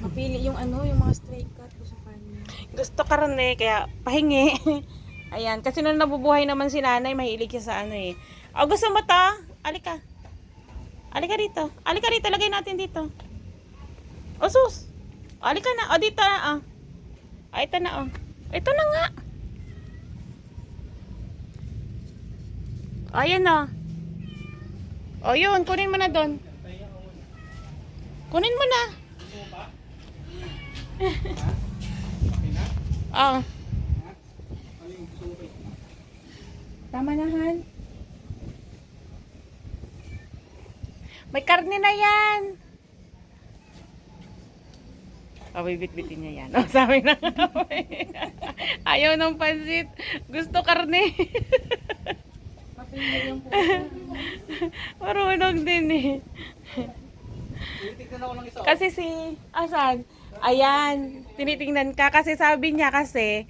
Mapili yung ano, yung mga straight cut ko sa kanya. Gusto karne, kaya pahingi. Ayan, kasi nung nabubuhay naman si nanay, mahilig siya sa ano eh. O, gusto mo to? Alika. Alika dito. Alika dito, lagay natin dito. O, sus. Alika na. O, dito na. O, ito na, o. Ito na nga. O, ayan o. O, yun. Kunin mo na doon. Kunin mo na. Oh. Tama na, Han. May karne na yan. Oh, bibit-bitin niya yan. Oh, sabi na. Ayaw ng pansit. Gusto karne. Mapili yung puso. Marunong din eh. Kasi si Asan, ayan, tinitingnan ka kasi sabi niya kasi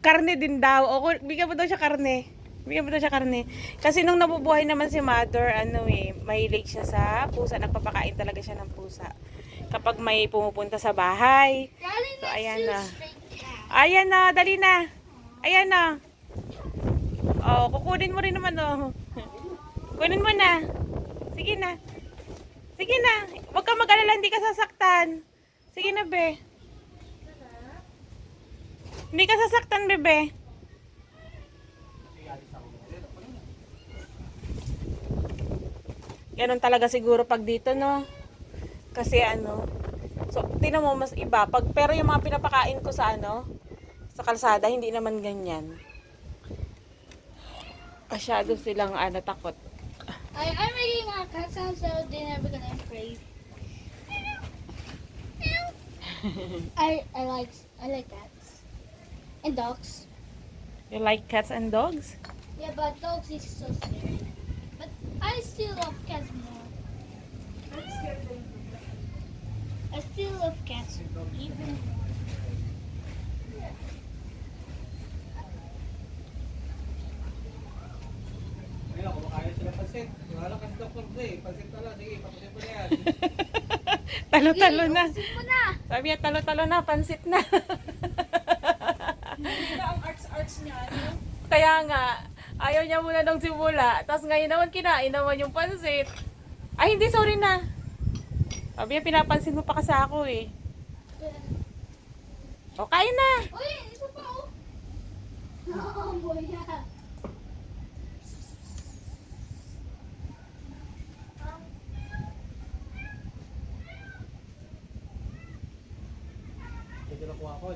karne din daw. O bigyan mo daw siya karne. Bigyan mo daw siya karne. Kasi nung nabubuhay naman si mother, ano eh, mahilig siya sa pusa. Nagpapakain talaga siya ng pusa. Kapag may pumupunta sa bahay. So ayan na. Ayan na, dali na. Ayan na. Oh, kukunin mo rin naman oh. Kunin mo na. Sige na. Sige na. Huwag ka mag-alala, hindi ka sasaktan. Sige na, be. Hindi ka sasaktan, bebe. Ganun talaga siguro pag dito, no? Kasi ano, so, tingnan mo, mas iba. Pero yung mga pinapakain ko sa ano, sa kalsada, hindi naman ganyan. Masyado silang takot. I'm making a cat sound so they're never gonna afraid. I like cats and dogs. You like cats and dogs? Yeah, but dogs is so scary. But I still love cats more. I still love cats even more. Ayun, kumakain sila pansit. Wala kasi doktor ko eh. Pansit na lang. Sige, papasin mo na yan. Talo-talo na. Ubusin mo na. Sabi niya, talo-talo na, pansit na. Hindi ba ang arts niya, ano? Kaya nga, ayaw niya muna ng simula. Tapos ngayon naman kinain naman yung pansit. Ay, hindi, sorry na. Sabi niya, pinapansin mo pa kasi ako eh. O, kain na. Uy, isa pa oh. Oh, boy, yeah. Ito nakuha ko.